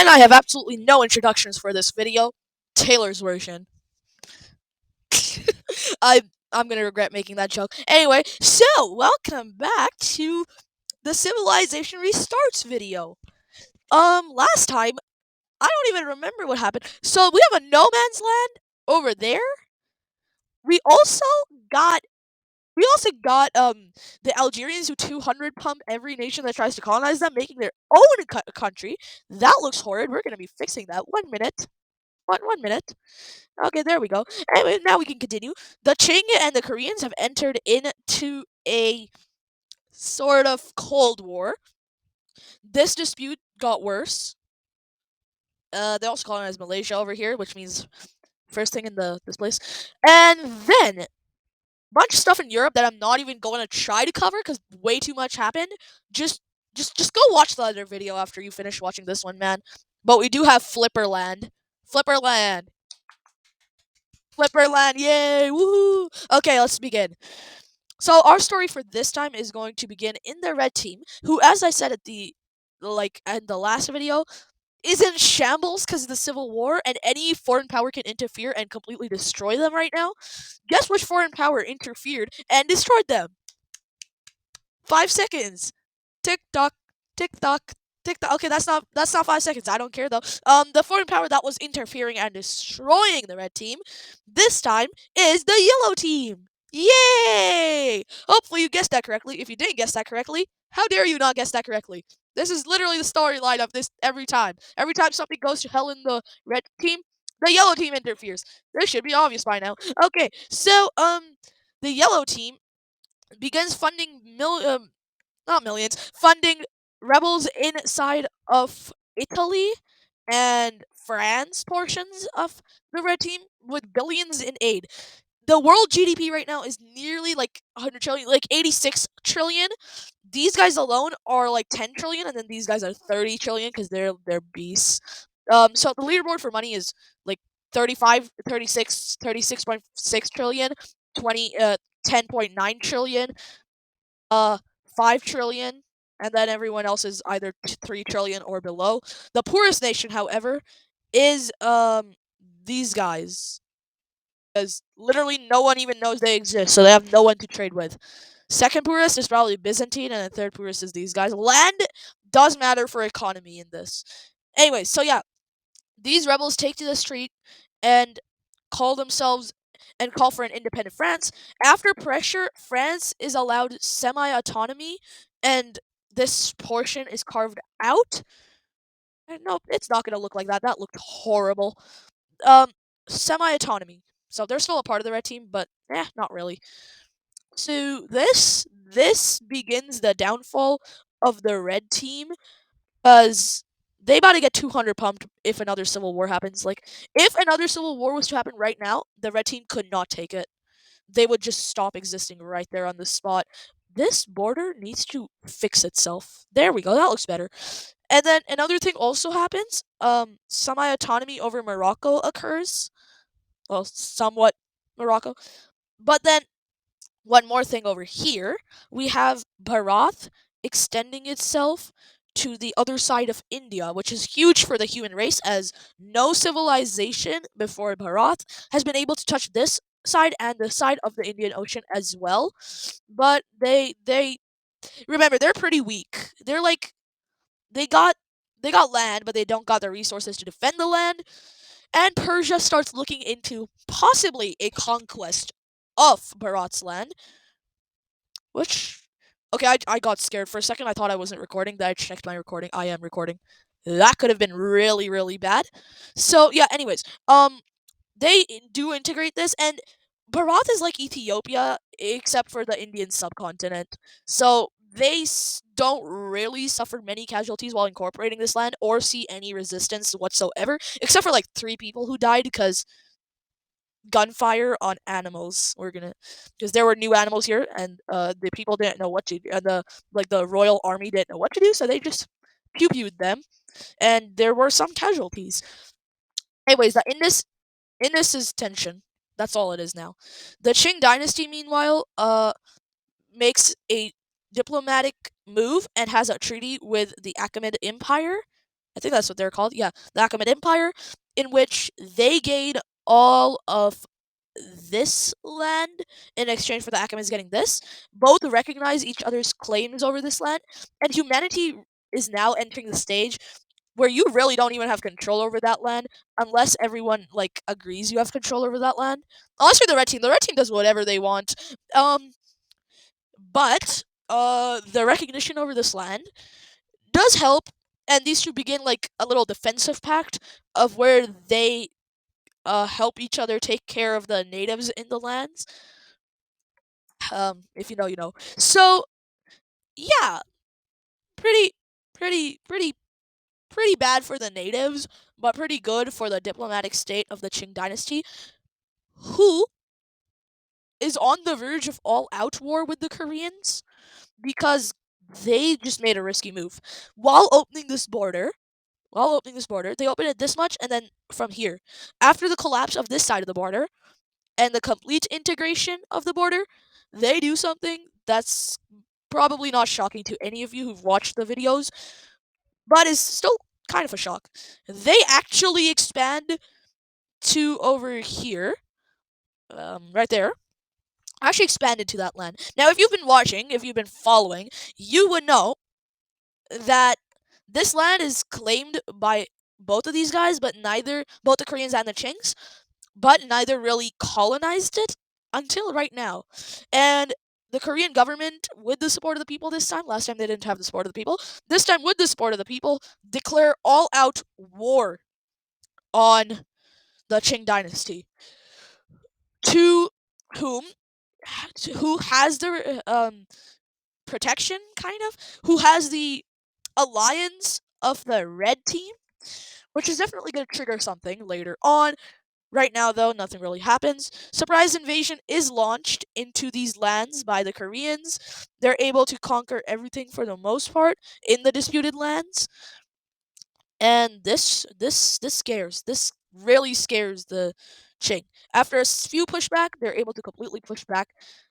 And I have absolutely no introductions for this video. Taylor's version. I I'm gonna regret making that joke. Anyway, so welcome back to the Civilization Restarts video. Last time I don't even remember what happened. So we have a no man's land over there. We also got the Algerians who 200 pump every nation that tries to colonize them, making their own country. That looks horrid. We're gonna be fixing that. 1 minute. One minute. Okay, there we go. Anyway, now we can continue. The Qing and the Koreans have entered into a sort of Cold War. This dispute got worse. They also colonized Malaysia over here, which means first thing in this place. And then bunch of stuff in Europe that I'm not even going to try to cover because way too much happened. Just, just go watch the other video after you finish watching this one, man. But we do have Flipperland. Flipperland. Flipperland, yay! Woohoo! Okay, let's begin. So our story for this time is going to begin in the red team, who, as I said at the last video, is in shambles because of the Civil War, and any foreign power can interfere and completely destroy them right now. Guess which foreign power interfered and destroyed them? 5 seconds. Tick tock, tick tock, tick tock. Okay, that's not 5 seconds. I don't care though. The foreign power that was interfering and destroying the red team this time is the yellow team. Yay! Hopefully you guessed that correctly. If you didn't guess that correctly, how dare you not guess that correctly? This is literally the storyline of this every time. Every time something goes to hell in the red team, the yellow team interferes. This should be obvious by now. Okay, so the yellow team begins funding not millions, funding rebels inside of Italy and France portions of the red team with billions in aid. The world GDP right now is nearly like 100 trillion, like 86 trillion. These guys alone are like 10 trillion, and then these guys are 30 trillion because they're beasts. So the leaderboard for money is like 35, 36, 36.6 trillion, 10.9 trillion, 5 trillion, and then everyone else is either 3 trillion or below. The poorest nation, however, is these guys, because literally no one even knows they exist, so they have no one to trade with. Second poorest is probably Byzantine, and the third poorest is these guys. Land does matter for economy in this. Anyway, so yeah, these rebels take to the street and call themselves and call for an independent France. After pressure, France is allowed semi-autonomy, and this portion is carved out. And nope, it's not going to look like that. That looked horrible. Semi-autonomy. So they're still a part of the red team, but not really. So this begins the downfall of the red team, because they about to get 200 pumped if another civil war happens. Like, if another civil war was to happen right now, the red team could not take it. They would just stop existing right there on the spot. This border needs to fix itself. There we go. That looks better. And then another thing also happens. Semi-autonomy over Morocco occurs. Well, somewhat Morocco. But then one more thing over here. We have Bharat extending itself to the other side of India, which is huge for the human race, as no civilization before Bharat has been able to touch this side and the side of the Indian Ocean as well. But they remember, they're pretty weak. They're like they got land, but they don't got the resources to defend the land. And Persia starts looking into possibly a conquest of Bharat's land, which, okay, I got scared for a second. I thought I wasn't recording. Then I checked my recording. I am recording. That could have been really, really bad. So yeah. Anyways, they do integrate this, and Bharat is like Ethiopia, except for the Indian subcontinent. So they don't really suffer many casualties while incorporating this land, or see any resistance whatsoever, except for like 3 people who died because gunfire on animals. Because there were new animals here, and the people didn't know what to do. The royal army didn't know what to do, so they just pew pewed them, and there were some casualties. Anyways, in this is tension. That's all it is now. The Qing dynasty, meanwhile, makes a diplomatic move and has a treaty with the Achaemenid Empire. I think that's what they're called. Yeah, the Achaemenid Empire, in which they gain all of this land in exchange for the Achaemenids getting this. Both recognize each other's claims over this land, and humanity is now entering the stage where you really don't even have control over that land unless everyone like agrees you have control over that land. Unless you're the red team. The red team does whatever they want. But the recognition over this land does help, and these two begin like a little defensive pact of where they help each other take care of the natives in the lands. If you know, you know. So yeah, pretty, pretty, pretty bad for the natives, but pretty good for the diplomatic state of the Qing dynasty, who is on the verge of all-out war with the Koreans because they just made a risky move while opening this border. They open it this much, and then from here, after the collapse of this side of the border and the complete integration of the border, they do something that's probably not shocking to any of you who've watched the videos, but is still kind of a shock. They actually expand to over here, right there. Actually expanded to that land. Now, if you've been watching, if you've been following, you would know that this land is claimed by both of these guys, but neither, both the Koreans and the Qings, but neither really colonized it until right now. And the Korean government, with the support of the people this time, last time they didn't have the support of the people, this time with the support of the people, declare all-out war on the Qing dynasty. To whom, who has the protection, kind of, who has the alliance of the red team, which is definitely going to trigger something later on. Right now, though, nothing really happens. Surprise invasion is launched into these lands by the Koreans. They're able to conquer everything for the most part in the disputed lands. And this scares. This really scares the Qing. After a few pushback, they're able to completely push back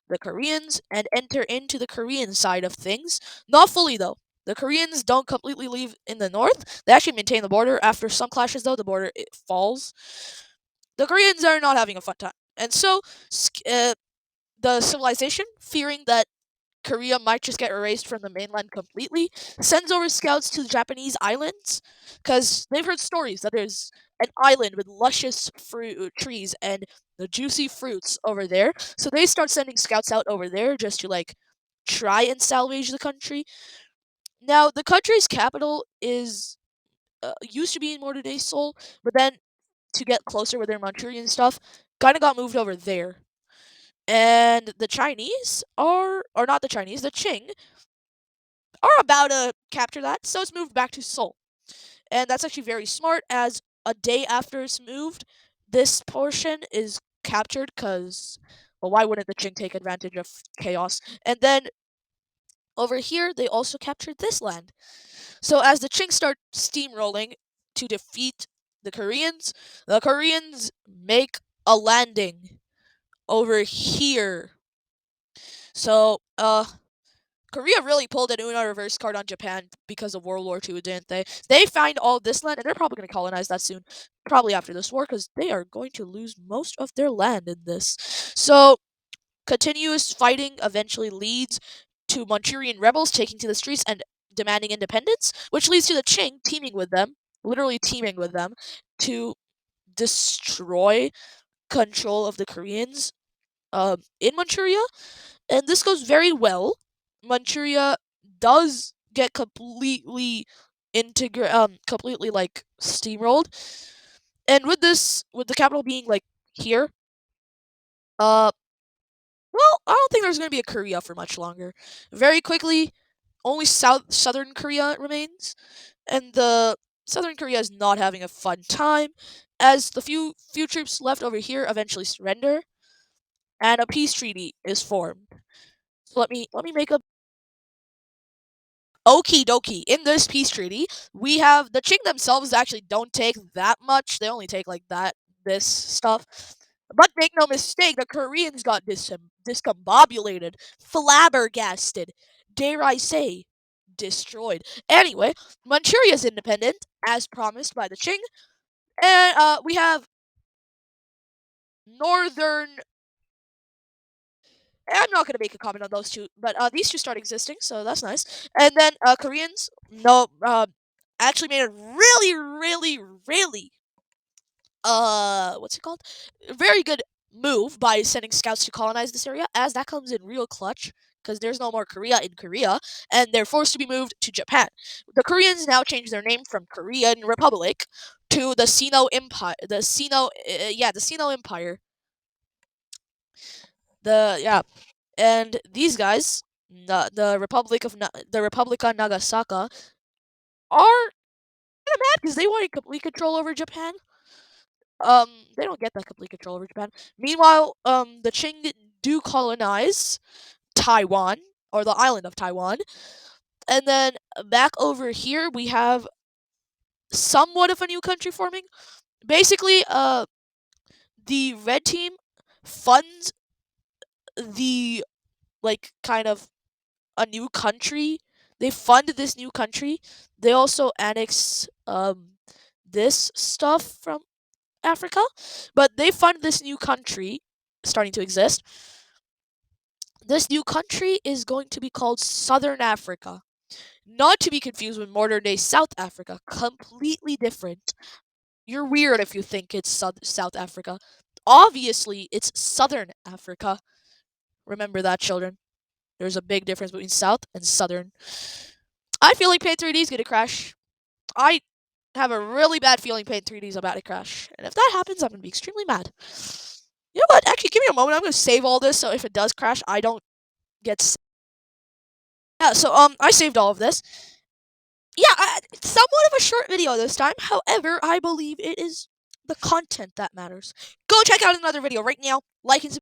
the Koreans and enter into the Korean side of things. Not fully, though. The Koreans don't completely leave in the north. They actually maintain the border. After some clashes, though, the border it falls. The Koreans are not having a fun time. And so, the civilization, fearing that Korea might just get erased from the mainland completely, sends over scouts to the Japanese islands because they've heard stories that there's an island with luscious fruit trees and the juicy fruits over there. So they start sending scouts out over there just to like try and salvage the country. Now, the country's capital is used to be in modern day Seoul, but then to get closer with their Manchurian stuff, kind of got moved over there. And the Chinese are, or not the Chinese, the Qing are about to capture that, so it's moved back to Seoul. And that's actually very smart, as a day after it's moved, this portion is captured because, well, why wouldn't the Qing take advantage of chaos? And then over here, they also captured this land. So as the Qing start steamrolling to defeat the Koreans make a landing over here. So, Korea really pulled an Uno reverse card on Japan because of World War II, didn't they? They find all this land, and they're probably going to colonize that soon, probably after this war, because they are going to lose most of their land in this. So, continuous fighting eventually leads to Manchurian rebels taking to the streets and demanding independence, which leads to the Qing teaming with them, literally teaming with them, to destroy control of the Koreans in Manchuria, and this goes very well. Manchuria does get completely like steamrolled, and with this, with the capital being like here, uh, well, I don't think there's gonna be a Korea for much longer. Very quickly, only southern Korea remains, and the southern Korea is not having a fun time, as the few troops left over here eventually surrender, and a peace treaty is formed. So let me make a Okie dokie. In this peace treaty, we have the Qing themselves actually don't take that much. They only take like this stuff. But make no mistake, the Koreans got discombobulated, flabbergasted, dare I say, destroyed. Anyway, Manchuria is independent, as promised by the Qing, and we have northern. I'm not gonna make a comment on those two, but these two start existing, so that's nice. And then Koreans, no, actually made a really, really, really what's it called? A very good move by sending scouts to colonize this area, as that comes in real clutch because there's no more Korea in Korea, and they're forced to be moved to Japan. The Koreans now changed their name from Korean Republic to the Sino Empire. The Sino Empire. And these guys, the Republica Nagasaka, are kind of mad because they wanted complete control over Japan. They don't get that complete control over Japan. Meanwhile, the Qing do colonize Taiwan, or the island of Taiwan, and then back over here we have somewhat of a new country forming. Basically, the red team funds the kind of a new country. They fund this new country. They also annex this stuff from Africa, but they fund this new country starting to exist. This new country is going to be called Southern Africa. Not to be confused with modern day South Africa. Completely different. You're weird if you think it's South Africa. Obviously, it's Southern Africa. Remember that, children. There's a big difference between South and Southern. I feel like Paint 3D is going to crash. I have a really bad feeling Paint 3D is about to crash. And if that happens, I'm going to be extremely mad. You know what? Actually, give me a moment. I'm going to save all this so if it does crash, I don't get. Yeah, so I saved all of this. Yeah, it's somewhat of a short video this time. However, I believe it is the content that matters. Go check out another video right now. Like and subscribe.